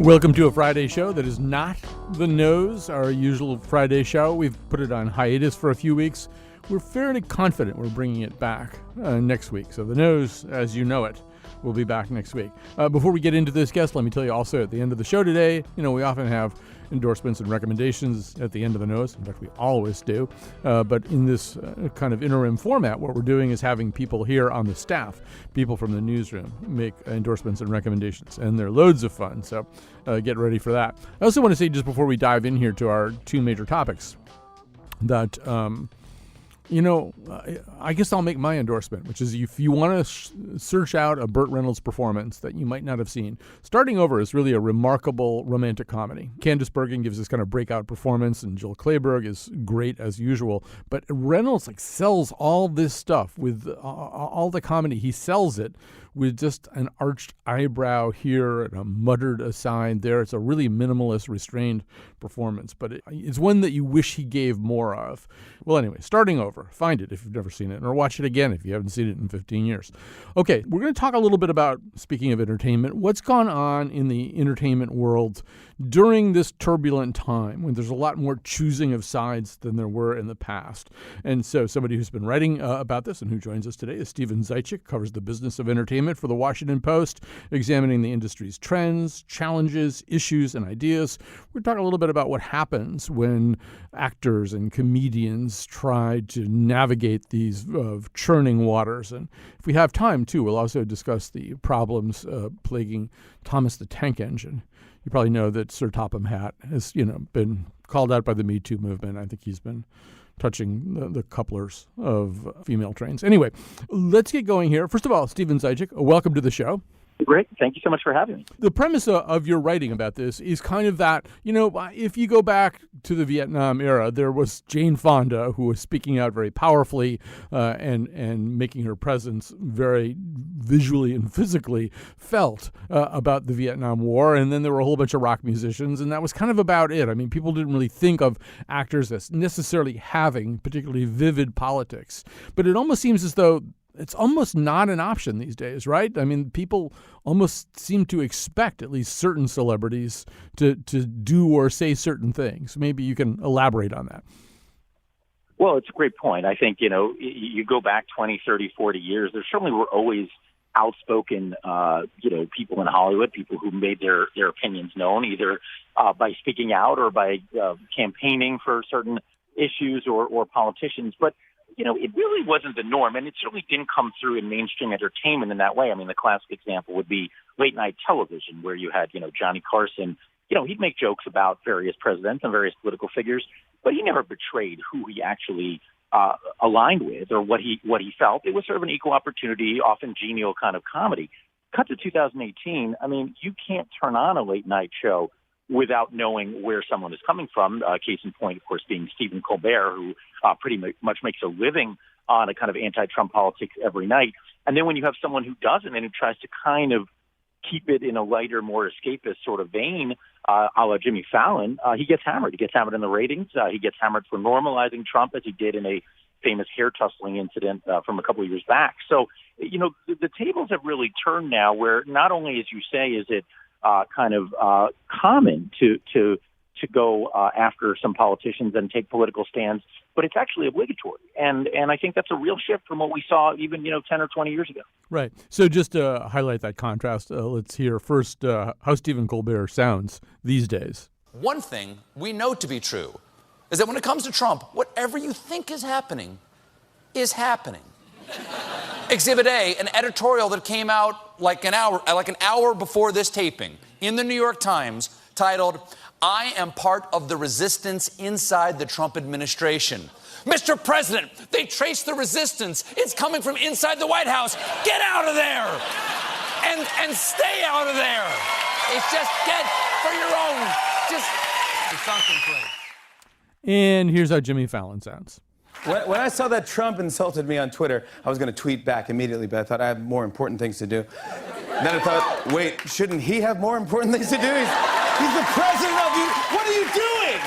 Welcome to a Friday show that is not The Nose, our usual Friday show. We've put it on hiatus for a few weeks. We're fairly confident we're bringing it back next week. So The Nose, as you know it, will be back next week. Before we get into this guest, let me tell you also at the end of the show today, we often have endorsements and recommendations at the end of The Nose. In fact, we always do. But in this kind of interim format, what we're doing is having people here on the staff, people from the newsroom, make endorsements and recommendations. And they're loads of fun, so get ready for that. I also want to say, just before we dive in here to our two major topics, that I guess I'll make my endorsement, which is if you want to search out a Burt Reynolds performance that you might not have seen, Starting Over is really a remarkable romantic comedy. Candice Bergen gives this kind of breakout performance, and Jill Clayburgh is great as usual. But Reynolds sells all this stuff with all the comedy. He sells it with just an arched eyebrow here and a muttered aside there. It's a really minimalist, restrained performance, but it's one that you wish he gave more of. Well, anyway, Starting Over. Find it if you've never seen it, or watch it again if you haven't seen it in 15 years. Okay, we're going to talk a little bit about, speaking of entertainment, what's gone on in the entertainment world during this turbulent time when there's a lot more choosing of sides than there were in the past. And so somebody who's been writing about this and who joins us today is Stephen Zaitchik, covers the business of entertainment for the Washington Post, examining the industry's trends, challenges, issues, and ideas. We're talking a little bit about what happens when actors and comedians try to navigate these churning waters. And if we have time, too, we'll also discuss the problems plaguing Thomas the Tank Engine. You probably know that Sir Topham Hatt has, been called out by the Me Too movement. I think he's been touching the couplers of female trains. Anyway, let's get going here. First of all, Stephen Zaitchik, welcome to the show. Great. Thank you so much for having me. The premise of your writing about this is kind of that, if you go back to the Vietnam era, there was Jane Fonda, who was speaking out very powerfully and making her presence very visually and physically felt about the Vietnam War. And then there were a whole bunch of rock musicians, and that was kind of about it. I mean, people didn't really think of actors as necessarily having particularly vivid politics. But it almost seems as though it's almost not an option these days, right? I mean, people almost seem to expect at least certain celebrities to do or say certain things. Maybe you can elaborate on that. Well, it's a great point. I think, you go back 20, 30, 40 years, there certainly were always outspoken, people in Hollywood, people who made their opinions known, either by speaking out or by campaigning for certain issues or politicians. But it really wasn't the norm, and it certainly didn't come through in mainstream entertainment in that way. I mean, the classic example would be late night television, where you had, Johnny Carson. He'd make jokes about various presidents and various political figures, but he never betrayed who he actually aligned with or what he felt. It was sort of an equal opportunity, often genial kind of comedy. Cut to 2018. I mean, you can't turn on a late night show without knowing where someone is coming from. Case in point, of course, being Stephen Colbert, who pretty much makes a living on a kind of anti-Trump politics every night. And then when you have someone who doesn't and who tries to kind of keep it in a lighter, more escapist sort of vein, a la Jimmy Fallon, he gets hammered. He gets hammered in the ratings. He gets hammered for normalizing Trump, as he did in a famous hair tussling incident from a couple of years back. So, the tables have really turned now, where not only, as you say, is it common to go after some politicians and take political stands, but it's actually obligatory. And I think that's a real shift from what we saw even, 10 or 20 years ago. Right. So just to highlight that contrast, let's hear first how Stephen Colbert sounds these days. One thing we know to be true is that when it comes to Trump, whatever you think is happening is happening. Exhibit A, an editorial that came out like an hour before this taping in the New York Times titled, "I am part of the resistance inside the Trump administration." Mr. President, they traced the resistance. It's coming from inside the White House. Get out of there and stay out of there. It's just get for your own. Just concentrate. And here's how Jimmy Fallon sounds. When I saw that Trump insulted me on Twitter, I was going to tweet back immediately, but I thought I have more important things to do. Then I thought, wait, shouldn't he have more important things to do? He's the president of you. What are you doing?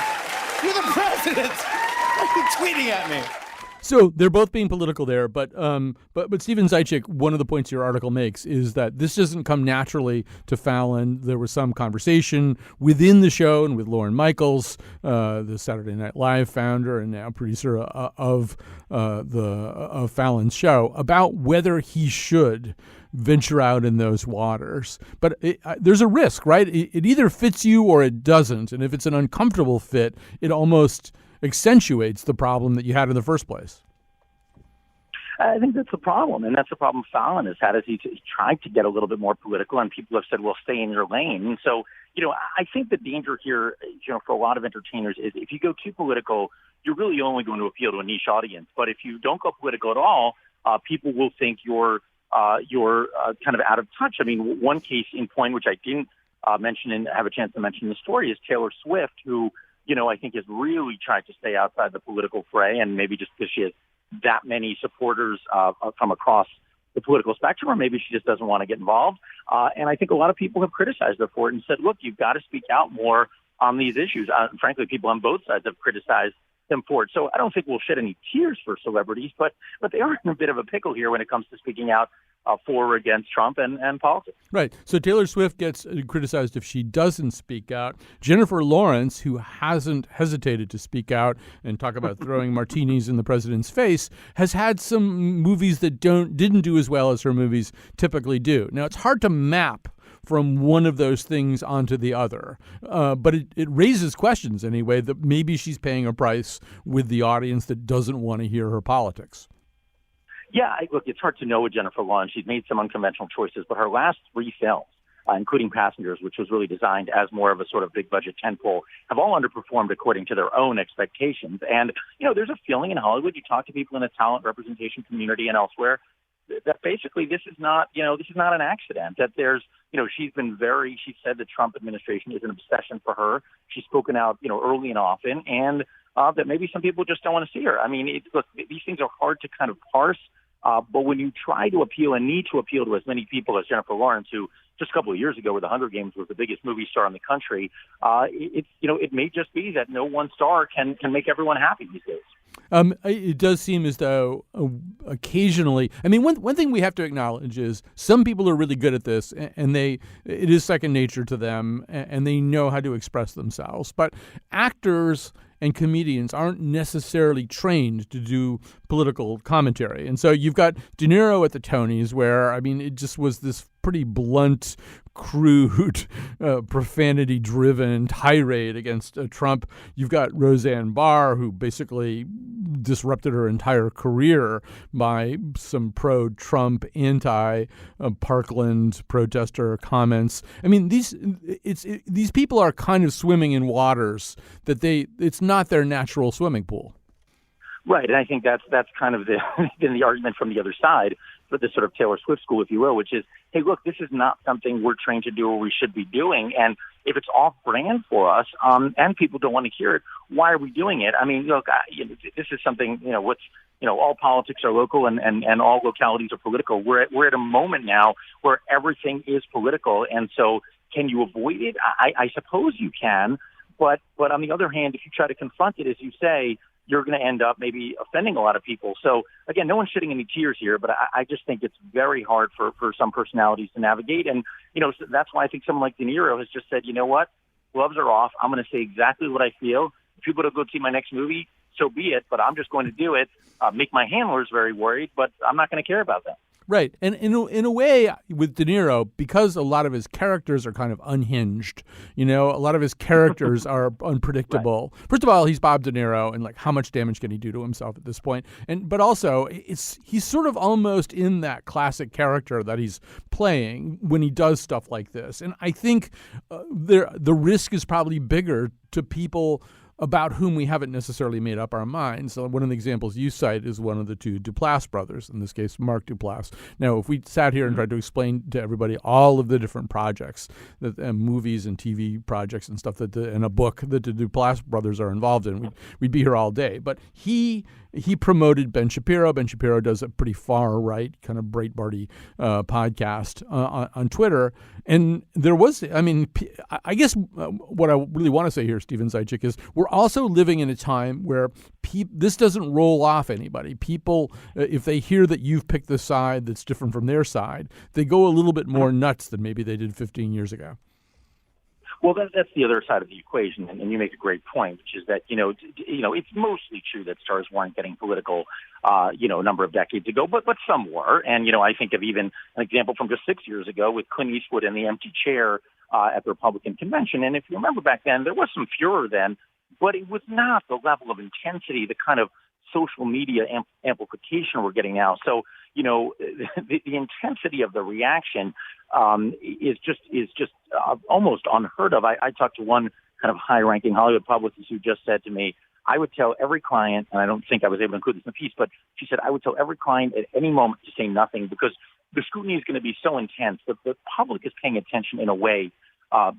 You're the president. Why are you tweeting at me? So they're both being political there, but Stephen Zaitchik, one of the points your article makes is that this doesn't come naturally to Fallon. There was some conversation within the show and with Lorne Michaels, the Saturday Night Live founder and now producer of Fallon's show, about whether he should venture out in those waters. But there's a risk, right? It either fits you or it doesn't, and if it's an uncomfortable fit, it almost accentuates the problem that you had in the first place. I think that's the problem, and that's the problem Fallon has had, is he's tried to get a little bit more political, and people have said, well, stay in your lane. And so, I think the danger here, for a lot of entertainers is if you go too political, you're really only going to appeal to a niche audience. But if you don't go political at all, people will think you're kind of out of touch. I mean, one case in point, which I didn't mention and have a chance to mention in the story, is Taylor Swift, who I think has really tried to stay outside the political fray, and maybe just because she has that many supporters from across the political spectrum, or maybe she just doesn't want to get involved. And I think a lot of people have criticized her for it and said, look, you've got to speak out more on these issues. Frankly, people on both sides have criticized them for it. So I don't think we'll shed any tears for celebrities, but they are in a bit of a pickle here when it comes to speaking out for or against Trump and politics. Right. So Taylor Swift gets criticized if she doesn't speak out. Jennifer Lawrence, who hasn't hesitated to speak out and talk about throwing martinis in the president's face, has had some movies that didn't do as well as her movies typically do. Now, it's hard to map from one of those things onto the other. But it raises questions anyway that maybe she's paying a price with the audience that doesn't want to hear her politics. Yeah, look, it's hard to know with Jennifer Lawrence. She's made some unconventional choices, but her last three films, including Passengers, which was really designed as more of a sort of big budget tentpole, have all underperformed according to their own expectations. And, there's a feeling in Hollywood, you talk to people in the talent representation community and elsewhere, that basically this is not an accident, that there's, she said the Trump administration is an obsession for her. She's spoken out, early and often, and that maybe some people just don't want to see her. I mean, look, these things are hard to kind of parse. But when you try to appeal and need to appeal to as many people as Jennifer Lawrence, who just a couple of years ago with The Hunger Games was the biggest movie star in the country, it may just be that no one star can make everyone happy these days. It does seem as though occasionally, I mean, one thing we have to acknowledge is some people are really good at this, and it is second nature to them, and they know how to express themselves. But actors and comedians aren't necessarily trained to do political commentary. And so you've got De Niro at the Tonys, where, I mean, it just was this pretty blunt, crude, profanity-driven tirade against Trump. You've got Roseanne Barr, who basically disrupted her entire career by some pro-Trump, anti-Parkland protester comments. I mean, these people are kind of swimming in waters that it's not their natural swimming pool. Right, and I think that's kind of the argument from the other side for this sort of Taylor Swift school, if you will, which is, hey, look, this is not something we're trained to do or we should be doing, and if it's off-brand for us and people don't want to hear it, why are we doing it? I mean, look, this is something, all politics are local and all localities are political. We're at a moment now where everything is political, and so can you avoid it? I suppose you can, but on the other hand, if you try to confront it, as you say, you're going to end up maybe offending a lot of people. So, again, no one's shedding any tears here, but I just think it's very hard for some personalities to navigate. And, so that's why I think someone like De Niro has just said, you know what, gloves are off. I'm going to say exactly what I feel. If people don't go see my next movie, so be it, but I'm just going to do it. Make my handlers very worried, but I'm not going to care about that. Right. And in a way, with De Niro, because a lot of his characters are kind of unhinged, a lot of his characters are unpredictable. Right. First of all, he's Bob De Niro, and how much damage can he do to himself at this point? But also, he's sort of almost in that classic character that he's playing when he does stuff like this. And I think the risk is probably bigger to people about whom we haven't necessarily made up our minds. So one of the examples you cite is one of the two Duplass brothers, in this case, Mark Duplass. Now, if we sat here and tried to explain to everybody all of the different projects, movies and TV projects and stuff and a book that the Duplass brothers are involved in, we'd be here all day. But he promoted Ben Shapiro. Ben Shapiro does a pretty far-right, kind of Breitbarty podcast on Twitter. And there was, I guess what I really want to say here, Stephen Zaitchik, is we're we're also living in a time where this doesn't roll off anybody. People, if they hear that you've picked the side that's different from their side, they go a little bit more nuts than maybe they did 15 years ago. Well, that's the other side of the equation, and you make a great point, which is that it's mostly true that stars weren't getting political, a number of decades ago, but some were, and I think of even an example from just 6 years ago with Clint Eastwood and the empty chair at the Republican convention, and if you remember back then, there was some furor then, but it was not the level of intensity, the kind of social media amplification we're getting now. So, the intensity of the reaction is just almost unheard of. I talked to one kind of high-ranking Hollywood publicist who just said to me, I would tell every client, and I don't think I was able to include this in the piece, but she said, I would tell every client at any moment to say nothing because the scrutiny is going to be so intense that the public is paying attention in a way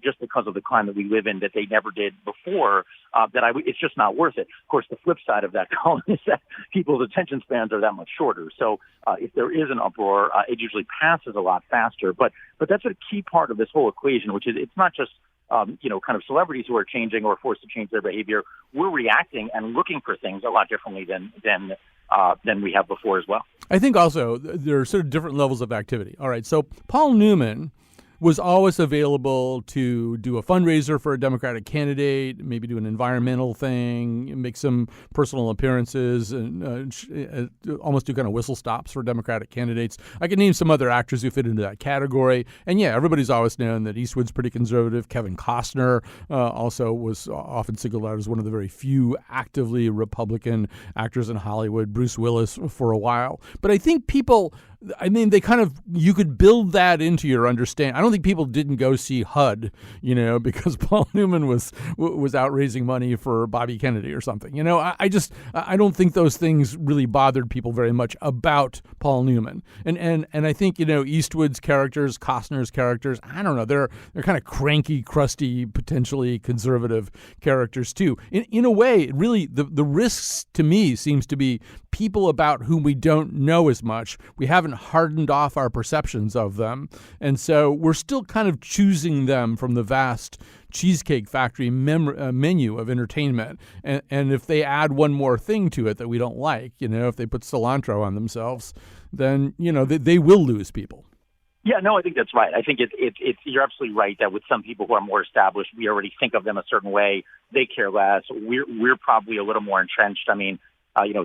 just because of the climate we live in that they never did before, it's just not worth it. Of course, the flip side of that column is that people's attention spans are that much shorter. So if there is an uproar, it usually passes a lot faster. But that's a key part of this whole equation, which is it's not just kind of celebrities who are changing or forced to change their behavior. We're reacting and looking for things a lot differently than we have before as well. I think also there are sort of different levels of activity. All right, so Paul Newman was always available to do a fundraiser for a Democratic candidate, maybe do an environmental thing, make some personal appearances, and almost do kind of whistle stops for Democratic candidates. I can name some other actors who fit into that category. And yeah, everybody's always known that Eastwood's pretty conservative. Kevin Costner also was often singled out as one of the very few actively Republican actors in Hollywood. Bruce Willis for a while. But I think you could build that into your understanding. I don't think people didn't go see HUD, because Paul Newman was out raising money for Bobby Kennedy or something. I don't think those things really bothered people very much about Paul Newman. And I think, Eastwood's characters, Costner's characters, I don't know, they're kind of cranky, crusty, potentially conservative characters too. In a way, really, the risks to me seems to be people about whom we don't know as much. We haven't hardened off our perceptions of them. And so we're still kind of choosing them from the vast Cheesecake Factory menu of entertainment. And if they add one more thing to it that we don't like, if they put cilantro on themselves, then, they will lose people. Yeah, no, I think that's right. I think it's you're absolutely right that with some people who are more established, we already think of them a certain way. They care less. We're probably a little more entrenched. I mean,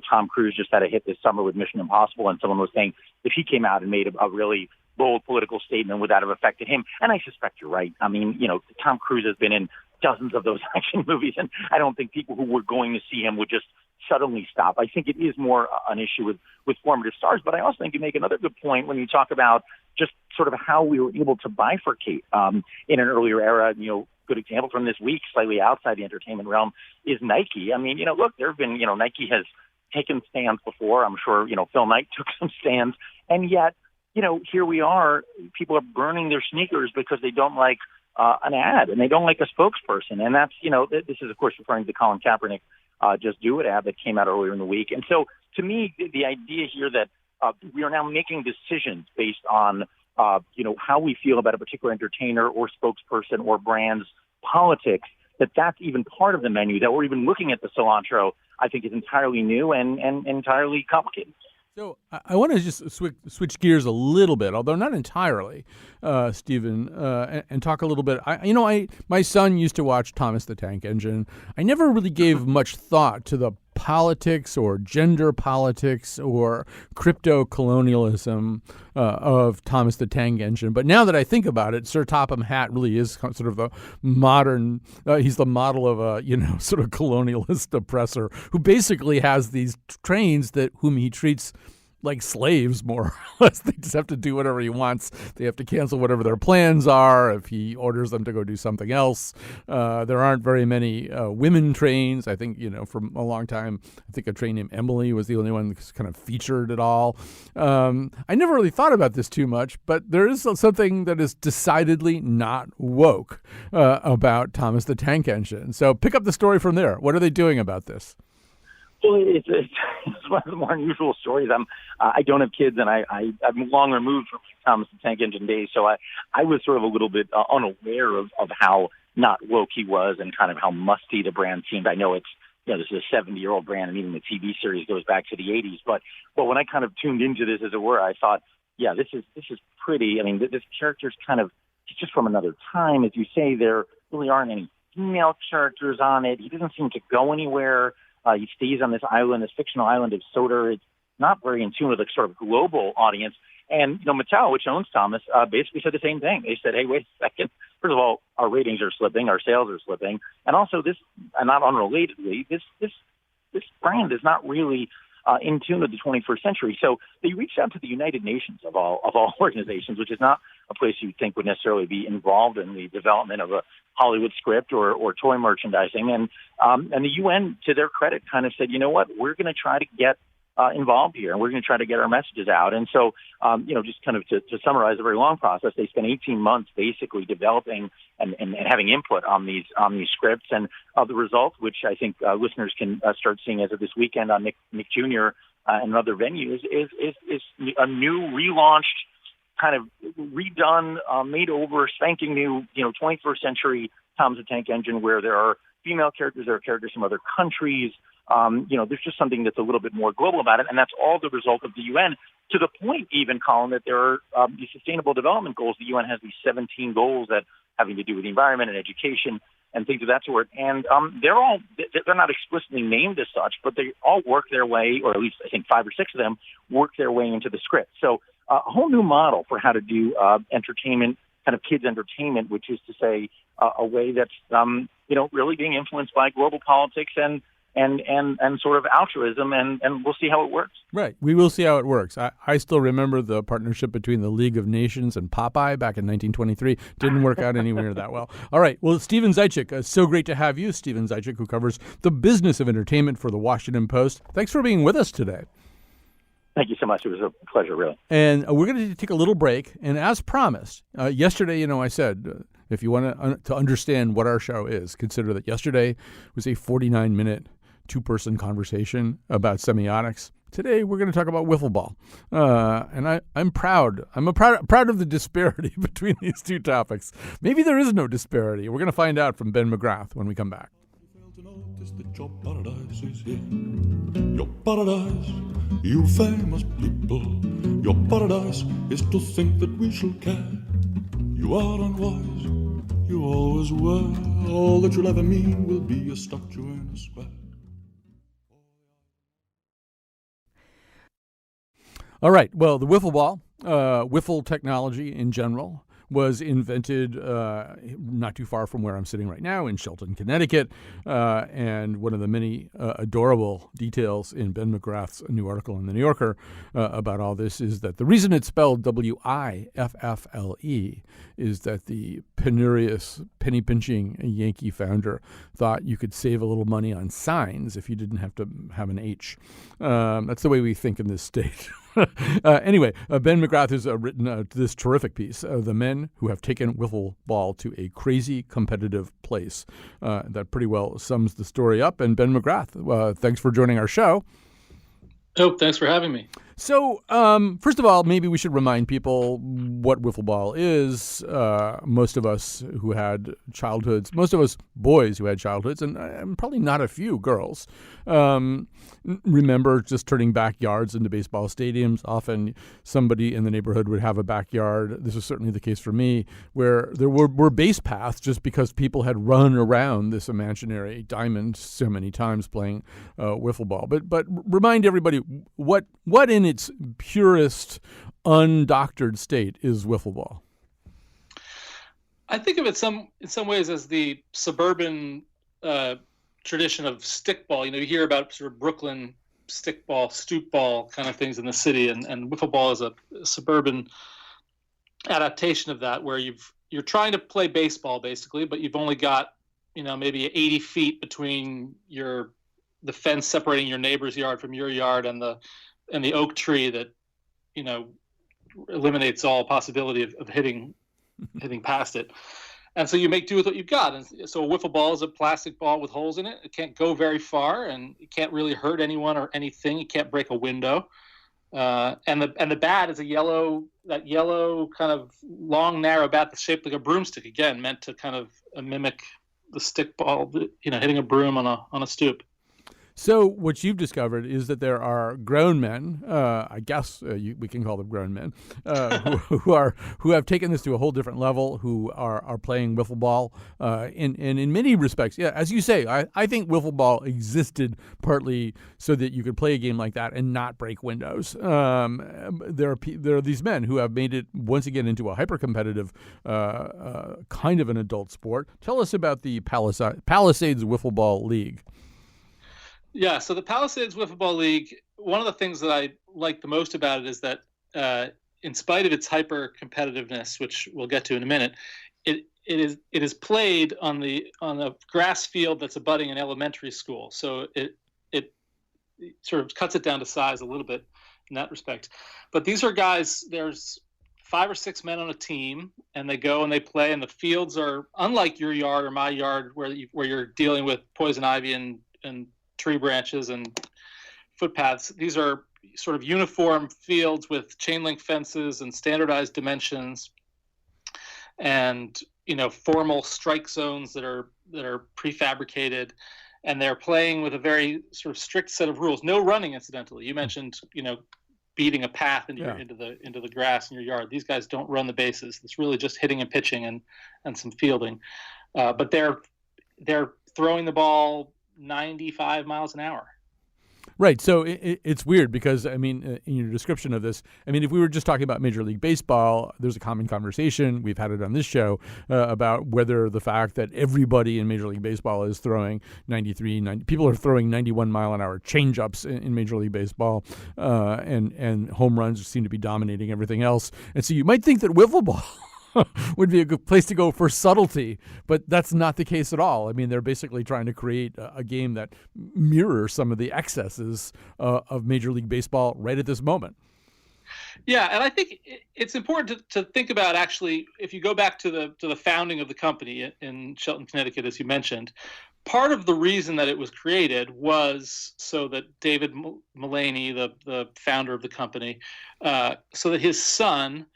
Tom Cruise just had a hit this summer with Mission Impossible, and someone was saying if he came out and made a really bold political statement, would that have affected him? And I suspect you're right. I mean, Tom Cruise has been in dozens of those action movies, and I don't think people who were going to see him would just suddenly stop. I think it is more an issue with formative stars, but I also think you make another good point when you talk about just sort of how we were able to bifurcate in an earlier era. Good example from this week, slightly outside the entertainment realm, is Nike. I mean, look, there have been, Nike has taken stands before. I'm sure, Phil Knight took some stands. And yet, here we are, people are burning their sneakers because they don't like an ad and they don't like a spokesperson. And that's, this is, of course, referring to the Colin Kaepernick Just Do It ad that came out earlier in the week. And so, to me, the idea here that we are now making decisions based on how we feel about a particular entertainer or spokesperson or brand's politics, that's even part of the menu, that we're even looking at the cilantro, I think is entirely new and entirely complicated. So I want to just switch gears a little bit, although not entirely, Stephen, and talk a little bit. My son used to watch Thomas the Tank Engine. I never really gave much thought to the politics or gender politics or crypto colonialism of Thomas the Tank Engine. But now that I think about it, Sir Topham Hatt really is sort of the modern, he's the model of a, sort of colonialist oppressor who basically has these trains whom he treats like slaves, more or less. They just have to do whatever he wants. They have to cancel whatever their plans are if he orders them to go do something else. There aren't very many women trains. I think, for a long time, I think a train named Emily was the only one that's kind of featured at all. I never really thought about this too much, but there is something that is decidedly not woke about Thomas the Tank Engine. So pick up the story from there. What are they doing about this? Well, it's one of the more unusual stories. I don't have kids, and I'm long removed from Thomas the Tank Engine days, so I was sort of a little bit unaware of how not woke he was and kind of how musty the brand seemed. I know this is a 70-year-old brand, and even the TV series goes back to the 80s. But when I kind of tuned into this, as it were, I thought, yeah, this is pretty. I mean, this character's kind of just from another time. As you say, there really aren't any female characters on it. He doesn't seem to go anywhere. He stays on this island, this fictional island of Sodor. It's not very in tune with a sort of global audience. And, Mattel, which owns Thomas, basically said the same thing. They said, hey, wait a second. First of all, our ratings are slipping, our sales are slipping. And also this, and not unrelatedly, this brand is not really in tune with the 21st century. So they reached out to the United Nations of all organizations, which is not a place you'd think would necessarily be involved in the development of a Hollywood script or toy merchandising. And the UN, to their credit, kind of said, you know what, we're going to try to get involved here, and we're going to try to get our messages out. And so, just kind of to summarize a very long process, they spent 18 months basically developing and having input on these scripts. And the result, which I think listeners can start seeing as of this weekend on Nick Jr. And other venues, is a new, relaunched, kind of redone, made over, spanking new, 21st century Thomas the Tank Engine, where there are female characters, there are characters from other countries. There's just something that's a little bit more global about it, and that's all the result of the UN, to the point even, Colin, that there are these sustainable development goals. The UN has these 17 goals that having to do with the environment and education and things of that sort, and they're not explicitly named as such, but they all work their way, or at least I think 5 or 6 of them work their way into the script. So a whole new model for how to do entertainment, kind of kids entertainment, which is to say a way that's really being influenced by global politics and sort of altruism, and we'll see how it works. Right. We will see how it works. I still remember the partnership between the League of Nations and Popeye back in 1923. Didn't work out anywhere that well. All right. Well, Stephen Zaitchik, so great to have you. Stephen Zaitchik, who covers the business of entertainment for the Washington Post. Thanks for being with us today. Thank you so much. It was a pleasure, really. And we're going to take a little break. And as promised, yesterday, I said, if you want to understand what our show is, consider that yesterday was a 49-minute two-person conversation about semiotics. Today, we're going to talk about wiffle ball. And I'm proud. I'm proud of the disparity between these two topics. Maybe there is no disparity. We're going to find out from Ben McGrath when we come back. Your paradise is here. Your paradise, you famous people. Your paradise is to think that we shall care. You are unwise, you always were. All that you'll ever mean will be a statue in a square. All right. Well, the wiffle ball, wiffle technology in general, was invented not too far from where I'm sitting right now in Shelton, Connecticut. And one of the many adorable details in Ben McGrath's new article in The New Yorker about all this is that the reason it's spelled W-I-F-F-L-E is that the penurious, penny-pinching Yankee founder thought you could save a little money on signs if you didn't have to have an H. That's the way we think in this state. Anyway, Ben McGrath has written this terrific piece, The Men Who Have Taken Wiffle Ball to a Crazy Competitive Place. That pretty well sums the story up. And Ben McGrath, thanks for joining our show. Oh, thanks for having me. So, first of all, maybe we should remind people what wiffle ball is. Most of us who had childhoods, most of us boys who had childhoods, and probably not a few girls, remember just turning backyards into baseball stadiums. Often somebody in the neighborhood would have a backyard. This was certainly the case for me, where there were base paths just because people had run around this imaginary diamond so many times playing wiffle ball. But remind everybody what in its purest, undoctored state is wiffle ball. I think of it in some ways as the suburban tradition of stickball. You hear about sort of Brooklyn stickball, stoop ball kind of things in the city, and wiffle ball is a suburban adaptation of that, where you're trying to play baseball basically, but you've only got maybe 80 feet between the fence separating your neighbor's yard from your yard and the oak tree that eliminates all possibility of hitting past it. And so you make do with what you've got. And so a wiffle ball is a plastic ball with holes in it. It can't go very far, and it can't really hurt anyone or anything. It can't break a window. And the bat is that yellow kind of long, narrow bat that's shaped like a broomstick, again, meant to kind of mimic the stickball, hitting a broom on a stoop. So what you've discovered is that there are grown men, I guess we can call them grown men, who have taken this to a whole different level, who are playing wiffle ball. And in many respects, yeah, as you say, I think wiffle ball existed partly so that you could play a game like that and not break windows. There are these men who have made it once again into a hyper-competitive kind of an adult sport. Tell us about the Palisades Wiffle Ball League. Yeah, so the Palisades Wiffle Ball League, one of the things that I like the most about it is that in spite of its hyper competitiveness, which we'll get to in a minute, it is played on a grass field that's abutting an elementary school. So it sort of cuts it down to size a little bit in that respect. But these are guys, there's 5 or 6 men on a team, and they go and they play, and the fields are unlike your yard or my yard where you're dealing with poison ivy and tree branches and footpaths. These are sort of uniform fields with chain link fences and standardized dimensions, and formal strike zones that are prefabricated, and they're playing with a very sort of strict set of rules. No running, incidentally. You mentioned beating a path into the grass in your yard. These guys don't run the bases. It's really just hitting and pitching and some fielding, but they're throwing the ball 95 miles an hour. Right. So it's weird because, I mean, in your description of this, I mean, if we were just talking about Major League Baseball, there's a common conversation. We've had it on this show about whether the fact that everybody in Major League Baseball is throwing 90, people are throwing 91 mile an hour changeups in Major League Baseball, and home runs seem to be dominating everything else. And so you might think that wiffle ball would be a good place to go for subtlety, but that's not the case at all. I mean, they're basically trying to create a game that mirrors some of the excesses of Major League Baseball right at this moment. Yeah, and I think it's important to think about, actually, if you go back to the founding of the company in Shelton, Connecticut, as you mentioned, part of the reason that it was created was so that David Mullaney, the founder of the company, so that his son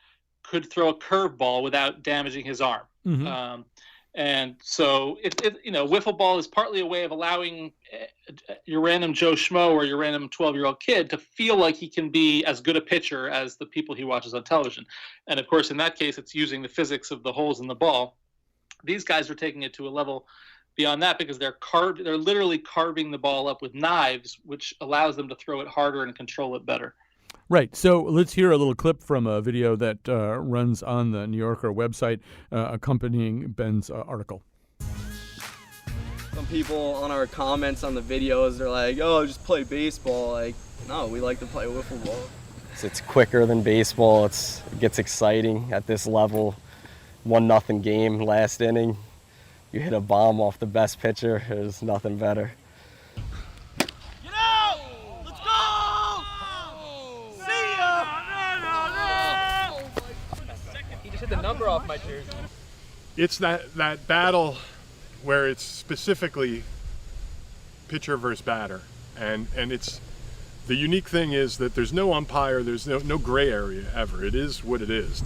could throw a curveball without damaging his arm. Mm-hmm. And so, wiffle ball is partly a way of allowing your random Joe Schmo or your random 12-year-old kid to feel like he can be as good a pitcher as the people he watches on television. And of course, in that case, it's using the physics of the holes in the ball. These guys are taking it to a level beyond that because they're literally carving the ball up with knives, which allows them to throw it harder and control it better. Right. So let's hear a little clip from a video that runs on the New Yorker website accompanying Ben's article. Some people on our comments on the videos, they're like, oh, just play baseball. Like, no, we like to play wiffle ball. It's quicker than baseball. It gets exciting at this level. 1-0 game, last inning. You hit a bomb off the best pitcher. There's nothing better. The number off my jersey. It's that battle where it's specifically pitcher versus batter, and it's the unique thing is that there's no umpire, there's no gray area ever. It is what it is.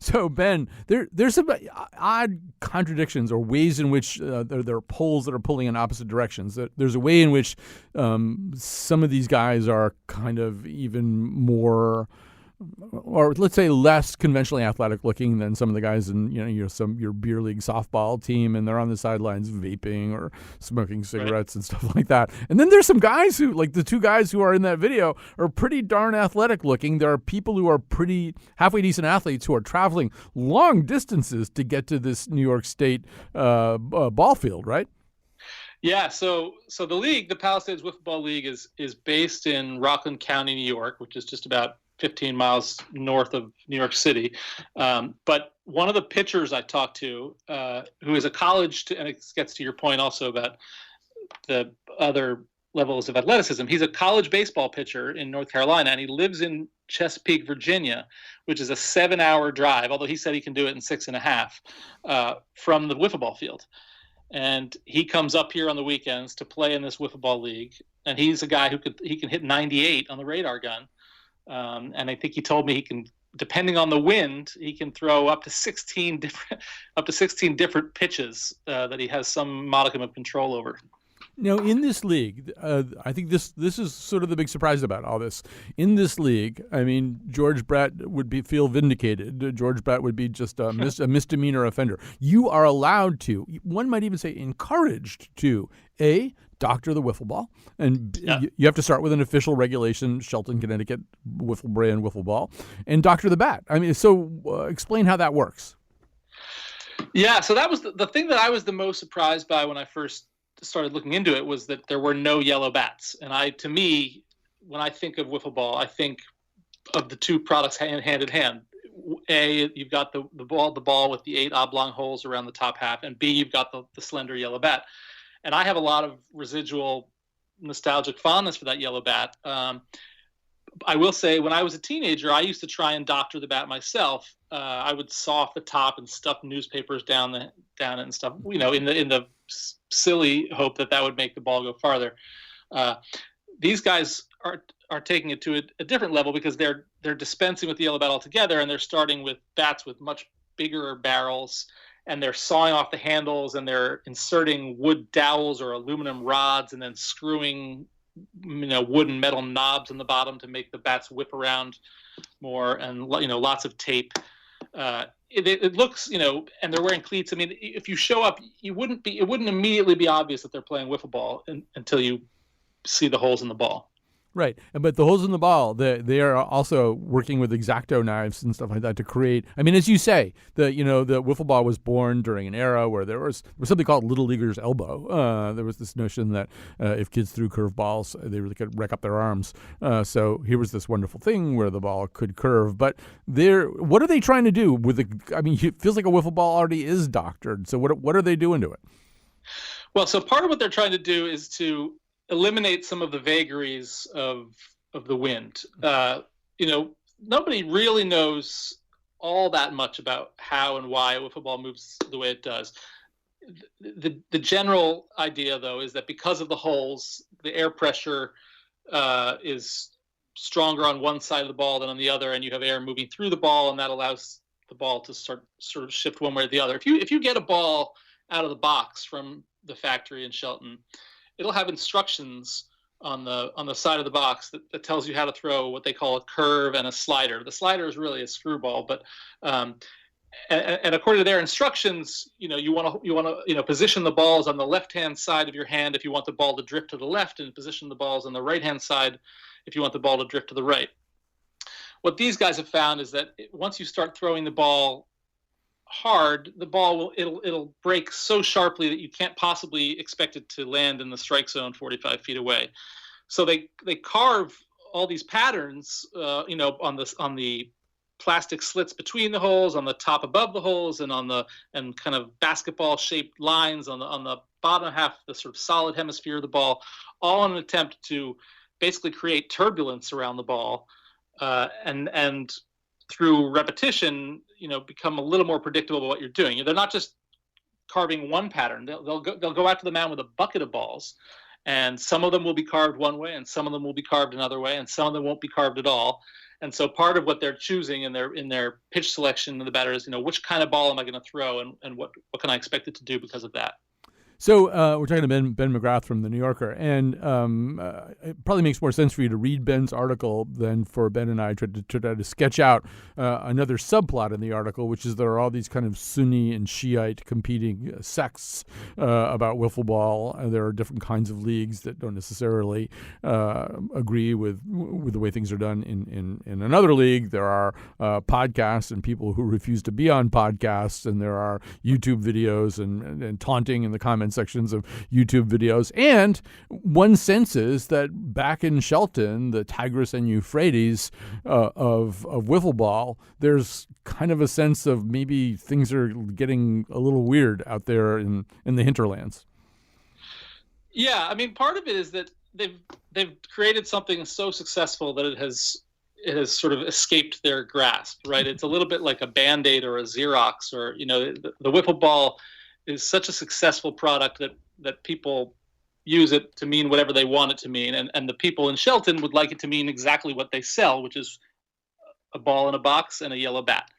So, Ben, there's some odd contradictions or ways in which there are poles that are pulling in opposite directions. There's a way in which some of these guys are kind of even more, or let's say less conventionally athletic looking than some of the guys in your beer league softball team, and they're on the sidelines vaping or smoking cigarettes and stuff like that. And then there's some guys who, like the 2 guys who are in that video, are pretty darn athletic looking. There are people who are pretty halfway decent athletes who are traveling long distances to get to this New York State ball field, right? Yeah, so the league, the Palisades Wiffle Ball League, is based in Rockland County, New York, which is just about 15 miles north of New York City. But one of the pitchers I talked to, who is a college, and it gets to your point also about the other levels of athleticism. He's a college baseball pitcher in North Carolina, and he lives in Chesapeake, Virginia, which is a 7-hour drive, although he said he can do it in 6.5 from the wiffle ball field. and he comes up here on the weekends to play in this wiffle ball league. And he's a guy who can hit 98 on the radar gun. And I think he told me he can, depending on the wind, he can throw up to 16 different pitches that he has some modicum of control over. Now, in this league, I think this is sort of the big surprise about all this. In this league, I mean, George Brett would feel vindicated. George Brett would be just a misdemeanor offender. You are allowed to, one might even say encouraged to, doctor the wiffle ball, and you have to start with an official regulation, Shelton, Connecticut, wiffle brand wiffle ball, and doctor the bat. I mean, so explain how that works. Yeah, so that was the thing that I was the most surprised by when I first started looking into it, was that there were no yellow bats. And to me, when I think of wiffle ball, I think of the two products hand in hand. A, you've got the ball with the 8 oblong holes around the top half, and B, you've got the slender yellow bat. And I have a lot of residual nostalgic fondness for that yellow bat. I will say, when I was a teenager, I used to try and doctor the bat myself. I would saw off the top and stuff newspapers down it and stuff, in the silly hope that would make the ball go farther. These guys are taking it to a different level, because they're dispensing with the yellow bat altogether, and they're starting with bats with much bigger barrels, and they're sawing off the handles, and they're inserting wood dowels or aluminum rods, and then screwing wood and metal knobs in the bottom to make the bats whip around more, and lots of tape. It looks, and they're wearing cleats. I mean, if you show up, it wouldn't immediately be obvious that they're playing wiffle ball until you see the holes in the ball. Right, but the holes in the ball, they are also working with X-Acto knives and stuff like that to create. I mean, as you say, the wiffle ball was born during an era where there was something called Little Leaguer's elbow. There was this notion that if kids threw curveballs, they really could wreck up their arms. So here was this wonderful thing where the ball could curve. But what are they trying to do with the? I mean, it feels like a wiffle ball already is doctored. So what are they doing to it? Well, so part of what they're trying to do is to eliminate some of the vagaries of the wind. Nobody really knows all that much about how and why a wiffle ball moves the way it does. The general idea, though, is that because of the holes, the air pressure is stronger on one side of the ball than on the other, and you have air moving through the ball, and that allows the ball to sort of shift one way or the other. If you get a ball out of the box from the factory in Shelton, it'll have instructions on the side of the box that tells you how to throw what they call a curve and a slider. The slider is really a screwball, but and according to their instructions, you want to position the balls on the left-hand side of your hand if you want the ball to drift to the left, and position the balls on the right-hand side if you want the ball to drift to the right. What these guys have found is that once you start throwing the ball hard, the ball it'll break so sharply that you can't possibly expect it to land in the strike zone 45 feet away. So they carve all these patterns, on the plastic slits between the holes, on the top above the holes, and kind of basketball shaped lines on the bottom half, the sort of solid hemisphere of the ball, all in an attempt to basically create turbulence around the ball, and through repetition, become a little more predictable about what you're doing. They're not just carving one pattern. They'll go out to the mound with a bucket of balls, and some of them will be carved one way, and some of them will be carved another way, and some of them won't be carved at all. And so part of what they're choosing in their pitch selection of the batter is, which kind of ball am I going to throw, and what can I expect it to do because of that. So we're talking to Ben McGrath from The New Yorker, and it probably makes more sense for you to read Ben's article than for Ben and I to try to sketch out another subplot in the article, which is there are all these kind of Sunni and Shiite competing sects about wiffle ball. There are different kinds of leagues that don't necessarily agree with the way things are done in another league. There are podcasts and people who refuse to be on podcasts, and there are YouTube videos and taunting in the comments sections of YouTube videos. And one senses that back in Shelton, the Tigris and Euphrates of wiffle ball, there's kind of a sense of maybe things are getting a little weird out there in the hinterlands. Yeah, I mean, part of it is that they've created something so successful that it has sort of escaped their grasp, right? It's a little bit like a Band-Aid or a Xerox, or the wiffle ball is such a successful product that people use it to mean whatever they want it to mean, and the people in Shelton would like it to mean exactly what they sell, which is a ball in a box and a yellow bat.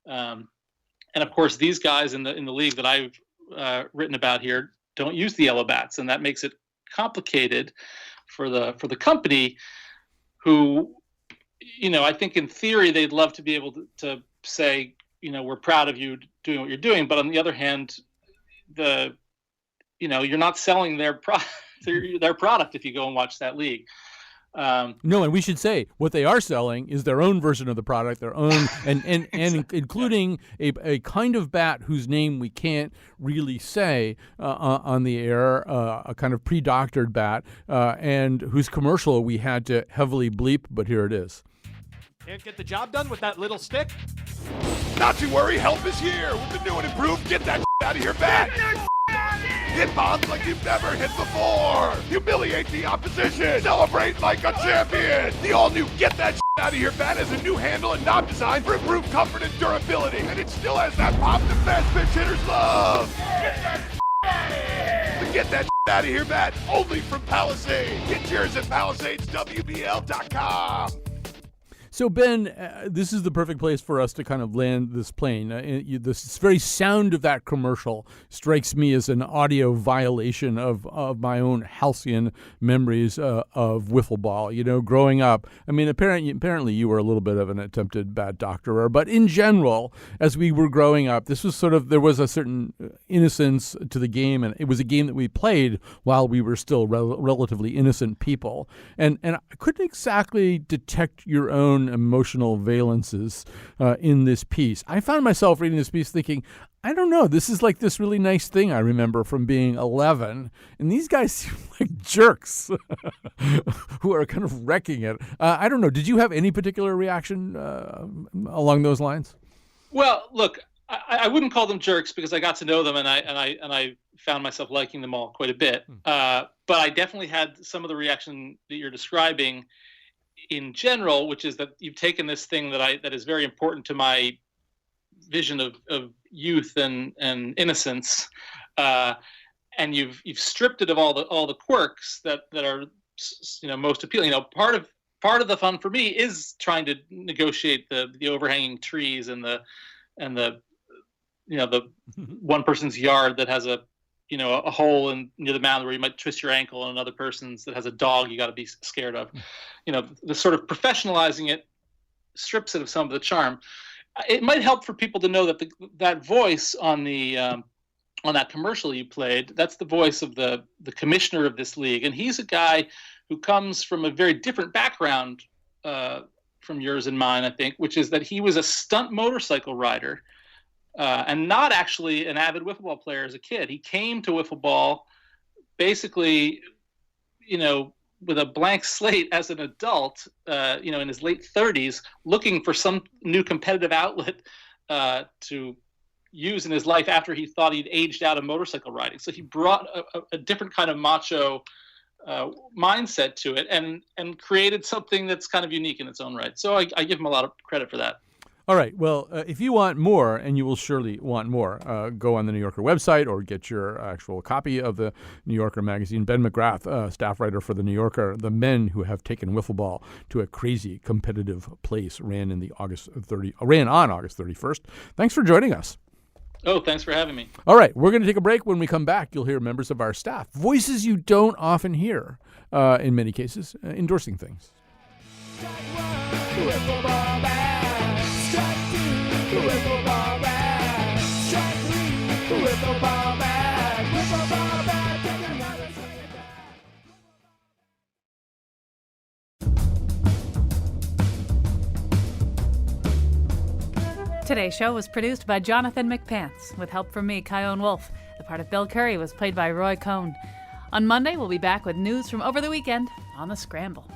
And of course, these guys in the league that I've written about here don't use the yellow bats, and that makes it complicated for the company, who, I think in theory they'd love to be able to say, we're proud of you doing what you're doing, but on the other hand, you're not selling their product if you go and watch that league. No, and we should say what they are selling is their own version of the product, their own, and including a kind of bat whose name we can't really say on the air, a kind of pre-doctored bat, and whose commercial we had to heavily bleep, but here it is. Can't get the job done with that little stick? Not to worry, help is here with the new and improved Get That Out of Your Bat. Hit bombs like you've never hit before. Humiliate the opposition. Celebrate like a champion. The all-new Get That Out of Your Bat has a new handle and knob design for improved comfort and durability. And it still has that pop that fast pitch hitters love. Get that out of here, bat, only from Palisade. Get yours at PalisadesWBL.com. So, Ben, this is the perfect place for us to kind of land this plane. This very sound of that commercial strikes me as an audio violation of my own halcyon memories of wiffle ball. Growing up, I mean, apparently you were a little bit of an attempted bad doctorer, but in general, as we were growing up, this was there was a certain innocence to the game, and it was a game that we played while we were still relatively innocent people. And I couldn't exactly detect your own emotional valences in this piece. I found myself reading this piece thinking, I don't know, this is like this really nice thing I remember from being 11, and these guys seem like jerks who are kind of wrecking it. I don't know. Did you have any particular reaction along those lines? Well, look, I wouldn't call them jerks because I got to know them, and I found myself liking them all quite a bit. But I definitely had some of the reaction that you're describing in general, which is that you've taken this thing that is very important to my vision of youth and innocence, and you've stripped it of all the quirks that are most appealing. Part of the fun for me is trying to negotiate the overhanging trees and the one person's yard that has a hole near the mound where you might twist your ankle, and another person's that has a dog you got to be scared of. The sort of professionalizing it strips it of some of the charm. It might help for people to know that that voice on that commercial you played, that's the voice of the commissioner of this league, and he's a guy who comes from a very different background from yours and mine, I think, which is that he was a stunt motorcycle rider. And not actually an avid wiffle ball player as a kid. He came to wiffle ball basically, with a blank slate as an adult, in his late 30s, looking for some new competitive outlet to use in his life after he thought he'd aged out of motorcycle riding. So he brought a different kind of macho mindset to it and created something that's kind of unique in its own right. So I give him a lot of credit for that. All right. Well, if you want more, and you will surely want more, go on the New Yorker website or get your actual copy of the New Yorker magazine. Ben McGrath, staff writer for the New Yorker, the men who have taken wiffle ball to a crazy competitive place, ran on August 31st. Thanks for joining us. Oh, thanks for having me. All right. We're going to take a break. When we come back, you'll hear members of our staff, voices you don't often hear, in many cases, endorsing things. Today's show was produced by Jonathan McPants, with help from me, Kyone Wolfe. The part of Bill Curry was played by Roy Cohn. On Monday, we'll be back with news from over the weekend on The Scramble.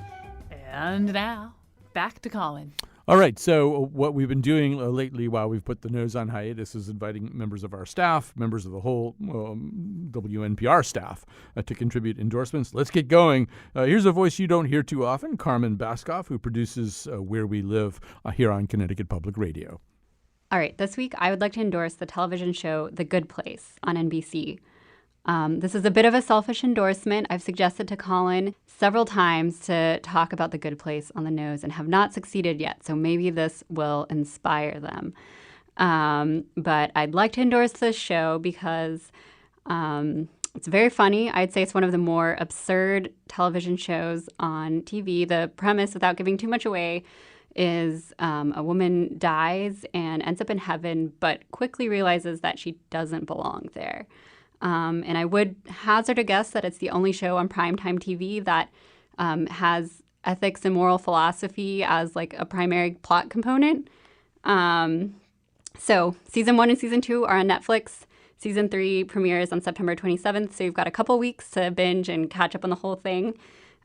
And now, back to Colin. All right, so what we've been doing lately while we've put the nose on hiatus is inviting members of our staff, members of the whole WNPR staff to contribute endorsements. Let's get going. Here's a voice you don't hear too often, Carmen Baskoff, who produces Where We Live here on Connecticut Public Radio. All right, this week I would like to endorse the television show The Good Place on NBC. This is a bit of a selfish endorsement. I've suggested to Colin several times to talk about The Good Place on the nose and have not succeeded yet, so maybe this will inspire them. But I'd like to endorse this show because it's very funny. I'd say it's one of the more absurd television shows on TV. The premise, without giving too much away, is a woman dies and ends up in heaven, but quickly realizes that she doesn't belong there. And I would hazard a guess that it's the only show on primetime TV that has ethics and moral philosophy as like a primary plot component. So season 1 and season 2 are on Netflix. Season 3 premieres on September 27th. So you've got a couple weeks to binge and catch up on the whole thing.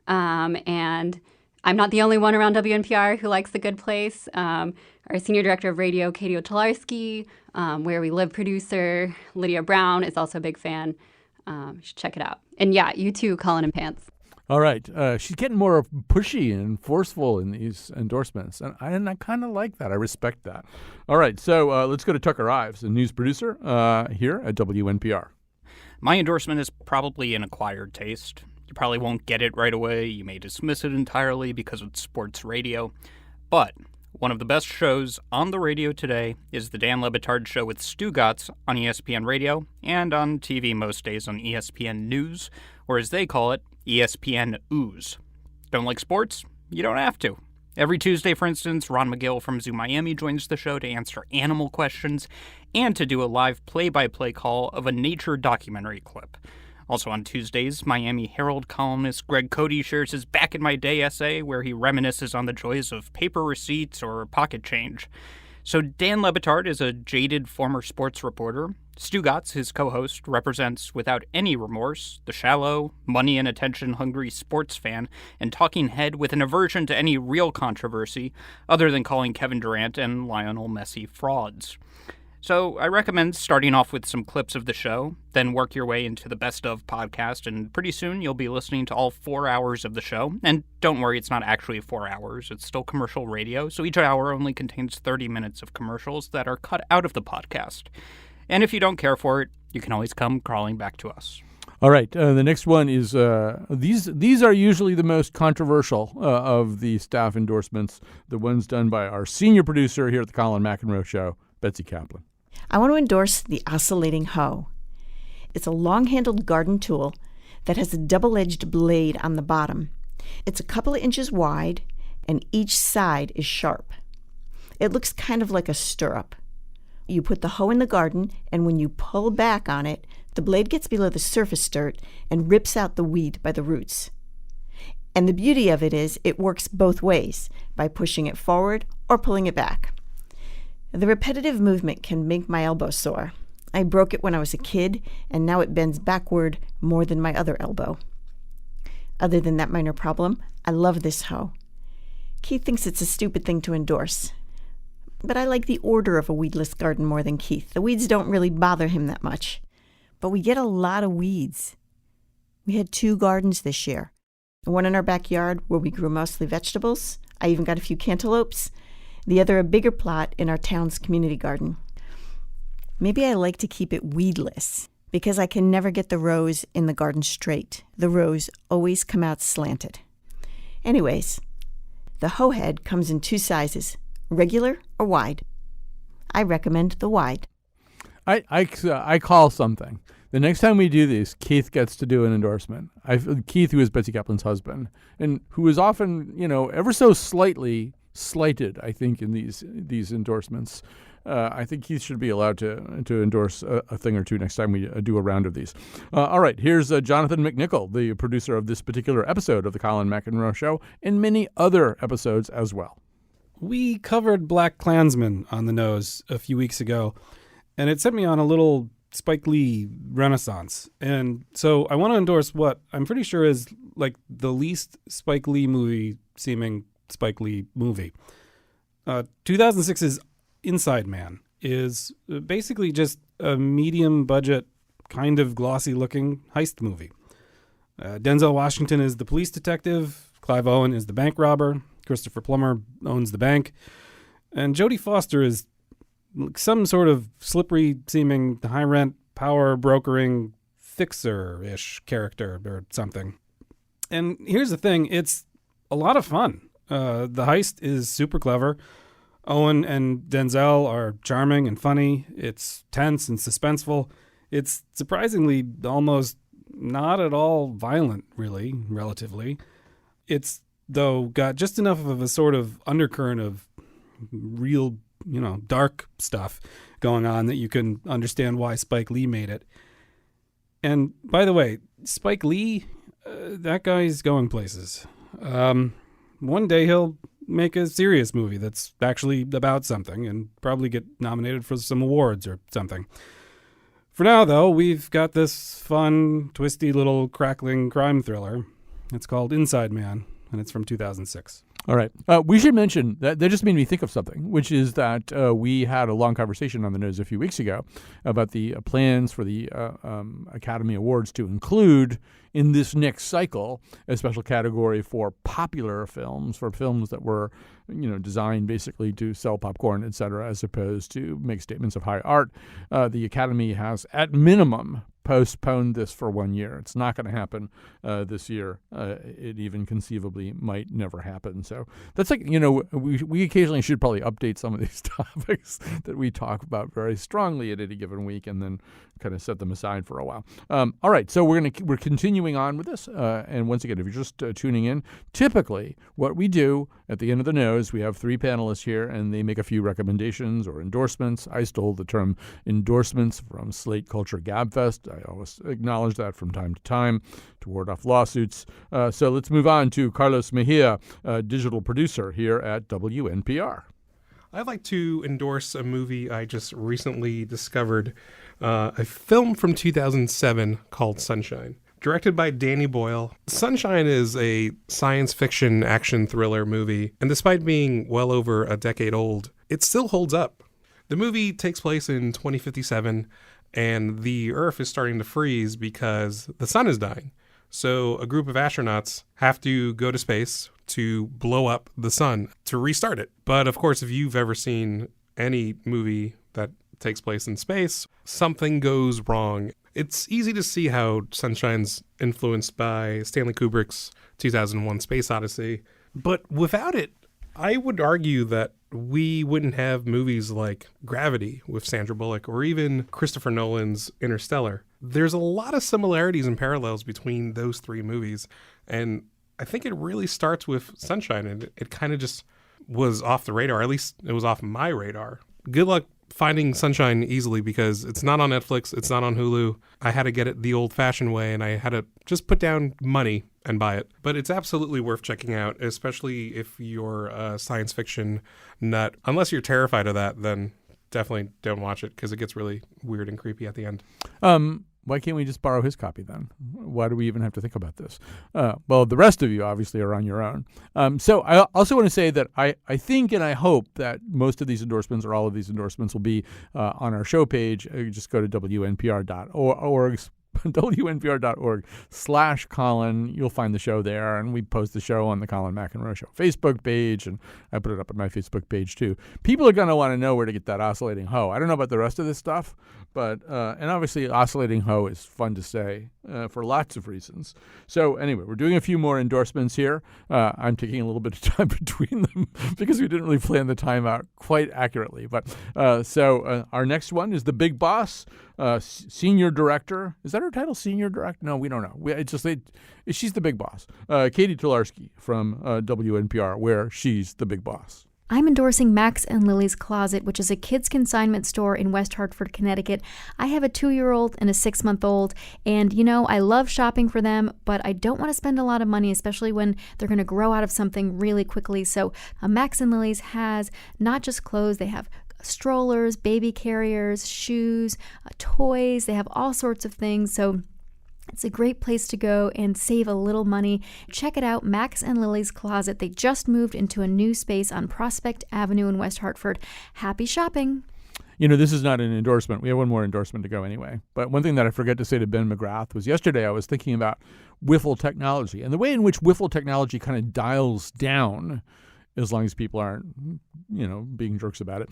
And I'm not the only one around WNPR who likes The Good Place. Our senior director of radio, Katie Otolarski, Where We Live producer, Lydia Brown, is also a big fan. You should check it out. And yeah, you too, Colin and Pants. All right. She's getting more pushy and forceful in these endorsements. And I kind of like that. I respect that. All right. So let's go to Tucker Ives, a news producer here at WNPR. My endorsement is probably an acquired taste. You probably won't get it right away. You may dismiss it entirely because it's sports radio. But one of the best shows on the radio today is the Dan Le Batard Show with Stugotz on ESPN Radio and on TV most days on ESPN News, or as they call it, ESPN Ooze. Don't like sports? You don't have to. Every Tuesday, for instance, Ron McGill from Zoo Miami joins the show to answer animal questions and to do a live play-by-play call of a nature documentary clip. Also on Tuesdays, Miami Herald columnist Greg Cody shares his Back in My Day essay where he reminisces on the joys of paper receipts or pocket change. So Dan Le Batard is a jaded former sports reporter. Stugotz, his co-host, represents without any remorse the shallow, money and attention-hungry sports fan and talking head with an aversion to any real controversy other than calling Kevin Durant and Lionel Messi frauds. So I recommend starting off with some clips of the show, then work your way into the Best Of podcast, and pretty soon you'll be listening to all 4 hours of the show. And don't worry, it's not actually 4 hours. It's still commercial radio, so each hour only contains 30 minutes of commercials that are cut out of the podcast. And if you don't care for it, you can always come crawling back to us. All right. The next one is these are usually the most controversial of the staff endorsements, the ones done by our senior producer here at the Colin McEnroe Show, Betsy Kaplan. I want to endorse the oscillating hoe. It's a long-handled garden tool that has a double-edged blade on the bottom. It's a couple of inches wide, and each side is sharp. It looks kind of like a stirrup. You put the hoe in the garden, and when you pull back on it, the blade gets below the surface dirt and rips out the weed by the roots. And the beauty of it is it works both ways, by pushing it forward or pulling it back. The repetitive movement can make my elbow sore. I broke it when I was a kid, and now it bends backward more than my other elbow. Other than that minor problem, I love this hoe. Keith thinks it's a stupid thing to endorse. But I like the order of a weedless garden more than Keith. The weeds don't really bother him that much. But we get a lot of weeds. We had 2 gardens this year. One in our backyard where we grew mostly vegetables. I even got a few cantaloupes. The other a bigger plot in our town's community garden. Maybe I like to keep it weedless because I can never get the rows in the garden straight. The rows always come out slanted. Anyways, the hoe head comes in 2 sizes, regular or wide. I recommend the wide. I call something. The next time we do these, Keith gets to do an endorsement. Keith, who is Betsy Kaplan's husband, and who is often, ever so slightly slighted, I think, in these endorsements. I think Keith should be allowed to endorse a thing or two next time we do a round of these. All right, here's Jonathan McNichol, the producer of this particular episode of the Colin McEnroe Show, and many other episodes as well. We covered Black Klansman on the nose a few weeks ago, and it set me on a little Spike Lee renaissance. And so I want to endorse what I'm pretty sure is like the least Spike Lee movie seeming Spike Lee movie. 2006's Inside Man is basically just a medium budget, kind of glossy looking heist movie. Denzel Washington is the police detective, Clive Owen is the bank robber, Christopher Plummer owns the bank, and Jodie Foster is some sort of slippery seeming high rent power brokering fixer-ish character or something. And here's the thing, it's a lot of fun. The heist is super clever. Owen and Denzel are charming and funny. It's tense and suspenseful. It's surprisingly almost not at all violent, really, relatively. It's, though, got just enough of a sort of undercurrent of real, dark stuff going on that you can understand why Spike Lee made it. And by the way, Spike Lee, that guy's going places. One day he'll make a serious movie that's actually about something and probably get nominated for some awards or something. For now, though, we've got this fun, twisty little crackling crime thriller. It's called Inside Man, and it's from 2006. All right. We should mention that just made me think of something, which is that we had a long conversation on the news a few weeks ago about the plans for the Academy Awards to include in this next cycle a special category for popular films, for films that were, designed basically to sell popcorn, et cetera, as opposed to make statements of high art. The Academy has, at minimum, postponed this for 1 year. It's not going to happen this year. It even conceivably might never happen. So that's like, we occasionally should probably update some of these topics that we talk about very strongly at any given week and then kind of set them aside for a while. All right, so we're continuing on with this. And once again, if you're just tuning in, typically what we do at the end of the nose, we have three panelists here and they make a few recommendations or endorsements. I stole the term endorsements from Slate Culture Gabfest. I always acknowledge that from time to time to ward off lawsuits. So let's move on to Carlos Mejia, digital producer here at WNPR. I'd like to endorse a movie I just recently discovered, a film from 2007 called Sunshine. Directed by Danny Boyle. Sunshine is a science fiction action thriller movie, and despite being well over a decade old, it still holds up. The movie takes place in 2057, and the Earth is starting to freeze because the sun is dying. So a group of astronauts have to go to space to blow up the sun to restart it. But of course, if you've ever seen any movie that takes place in space, something goes wrong. It's easy to see how Sunshine's influenced by Stanley Kubrick's 2001 Space Odyssey. But without it, I would argue that we wouldn't have movies like Gravity with Sandra Bullock or even Christopher Nolan's Interstellar. There's a lot of similarities and parallels between those three movies, and I think it really starts with Sunshine, and it kind of just was off the radar. At least it was off my radar. Good luck finding Sunshine easily because it's not on Netflix, it's not on Hulu. I had to get it the old-fashioned way, and I had to just put down money and buy it. But it's absolutely worth checking out, especially if you're a science fiction nut. Unless you're terrified of that, then definitely don't watch it because it gets really weird and creepy at the end. Why can't we just borrow his copy then? Why do we even have to think about this? Well, the rest of you obviously are on your own. So I also want to say that I think and I hope that most of these endorsements or all of these endorsements will be on our show page. You just go to WNPR.org. WNPR.org/Colin. You'll find the show there, and we post the show on the Colin McEnroe Show Facebook page, and I put it up on my Facebook page too. People are going to want to know where to get that oscillating hoe. I don't know about the rest of this stuff, but and obviously oscillating hoe is fun to say for lots of reasons. So anyway, we're doing a few more endorsements here. I'm taking a little bit of time between them because we didn't really plan the time out quite accurately. But so our next one is The Big Boss. Senior director. Is that her title? Senior director? No, we don't know. She's the big boss. Katie Tolarski from WNPR, where she's the big boss. I'm endorsing Max and Lily's Closet, which is a kids' consignment store in West Hartford, Connecticut. I have a 2-year-old and a 6-month-old, and I love shopping for them, but I don't want to spend a lot of money, especially when they're going to grow out of something really quickly. So Max and Lily's has not just clothes, they have strollers, baby carriers, shoes, toys. They have all sorts of things. So it's a great place to go and save a little money. Check it out, Max and Lily's Closet. They just moved into a new space on Prospect Avenue in West Hartford. Happy shopping. This is not an endorsement. We have one more endorsement to go anyway. But one thing that I forgot to say to Ben McGrath was yesterday I was thinking about Wiffle technology and the way in which Wiffle technology kind of dials down as long as people aren't, being jerks about it,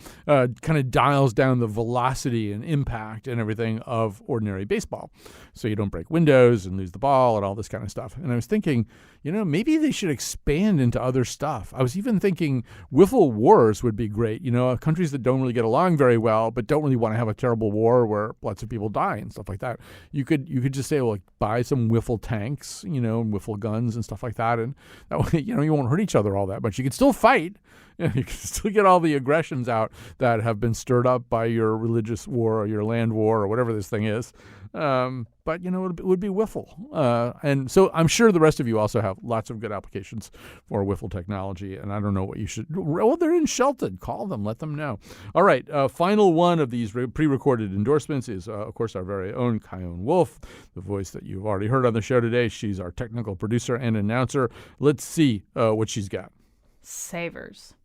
kind of dials down the velocity and impact and everything of ordinary baseball. So you don't break windows and lose the ball and all this kind of stuff. And I was thinking, maybe they should expand into other stuff. I was even thinking Wiffle wars would be great. Countries that don't really get along very well, but don't really want to have a terrible war where lots of people die and stuff like that. You could just say, well, buy some Wiffle tanks, and Wiffle guns and stuff like that. And that way, you won't hurt each other all that much. You can still fight. You can still get all the aggressions out that have been stirred up by your religious war or your land war or whatever this thing is. But, it would be Wiffle. And so I'm sure the rest of you also have lots of good applications for Wiffle technology. And I don't know what you should. Well, they're in Shelton. Call them. Let them know. All right. Final one of these pre-recorded endorsements is, of course, our very own Kyone Wolf, the voice that you've already heard on the show today. She's our technical producer and announcer. Let's see what she's got. Savers.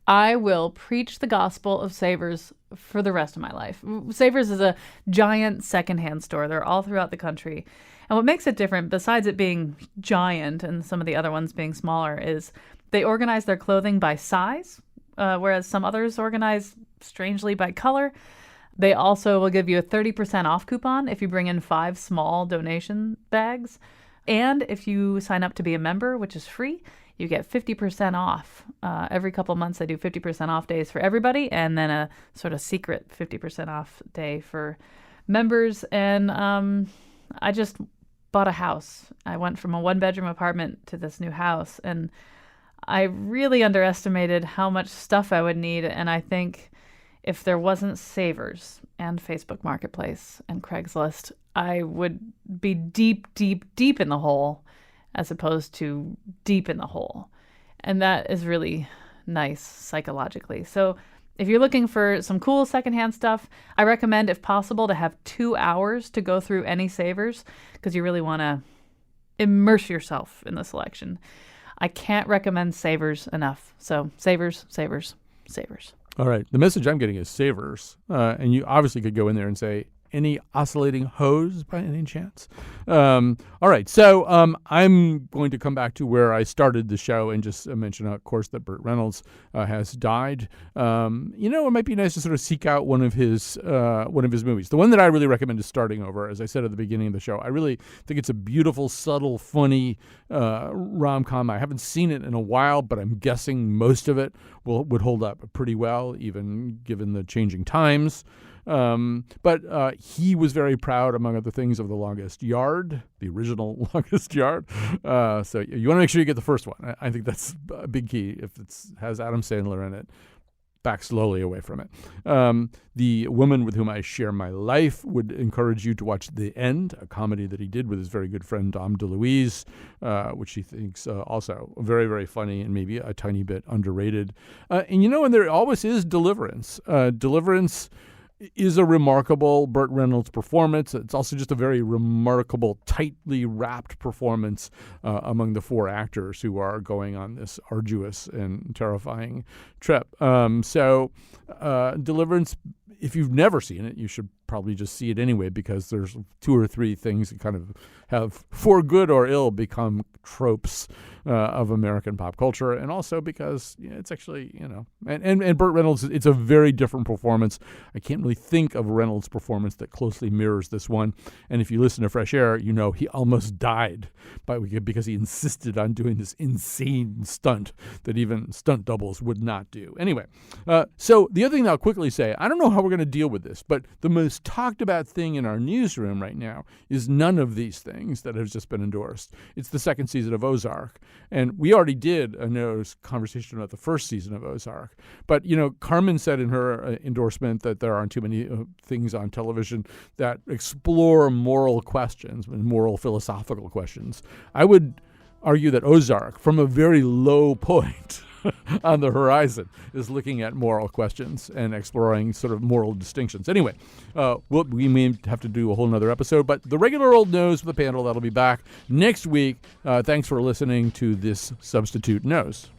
I will preach the gospel of Savers for the rest of my life. Savers is a giant secondhand store. They're all throughout the country. And what makes it different, besides it being giant and some of the other ones being smaller, is they organize their clothing by size, whereas some others organize strangely by color. They also will give you a 30% off coupon if you bring in 5 small donation bags. And if you sign up to be a member, which is free, you get 50% off. Every couple months, they do 50% off days for everybody, and then a sort of secret 50% off day for members. And I just bought a house. I went from a 1-bedroom apartment to this new house, and I really underestimated how much stuff I would need. And I think if there wasn't Savers and Facebook Marketplace and Craigslist, I would be deep, deep, deep in the hole, as opposed to deep in the hole. And that is really nice psychologically. So if you're looking for some cool secondhand stuff, I recommend, if possible, to have 2 hours to go through any Savers, because you really want to immerse yourself in the selection. I can't recommend Savers enough. So Savers, Savers, Savers. All right. The message I'm getting is Savers. And you obviously could go in there and say, any oscillating hose by any chance? All right. So I'm going to come back to where I started the show and just mention, of course, that Burt Reynolds has died. It might be nice to sort of seek out one of his movies. The one that I really recommend is Starting Over. As I said at the beginning of the show, I really think it's a beautiful, subtle, funny rom-com. I haven't seen it in a while, but I'm guessing most of it would hold up pretty well, even given the changing times. But he was very proud, among other things, of The Longest Yard, the original Longest Yard. So you want to make sure you get the first one. I think that's a big key. If it has Adam Sandler in it, back slowly away from it. The Woman with Whom I Share My Life would encourage you to watch The End, a comedy that he did with his very good friend Dom DeLuise, which he thinks also very, very funny and maybe a tiny bit underrated. And there always is Deliverance. Deliverance is a remarkable Burt Reynolds performance. It's also just a very remarkable, tightly wrapped performance among the 4 actors who are going on this arduous and terrifying trip. So Deliverance, if you've never seen it, you should probably just see it anyway, because there's 2 or 3 things that kind of have, for good or ill, become tropes of American pop culture, and also because it's actually, and Burt Reynolds, it's a very different performance. I can't really think of a Reynolds performance that closely mirrors this one. And if you listen to Fresh Air, he almost died because he insisted on doing this insane stunt that even stunt doubles would not do. Anyway, so the other thing I'll quickly say, I don't know how we're going to deal with this, but the most talked about thing in our newsroom right now is none of these things that have just been endorsed. It's the 2nd season of Ozark. And we already did a conversation about the 1st season of Ozark. But, Carmen said in her endorsement that there aren't too many things on television that explore moral questions and moral philosophical questions. I would argue that Ozark, from a very low point on the horizon, is looking at moral questions and exploring sort of moral distinctions. Anyway, we may have to do a whole nother episode, but the regular old nose with the panel, that'll be back next week. Thanks for listening to this Substitute Nose.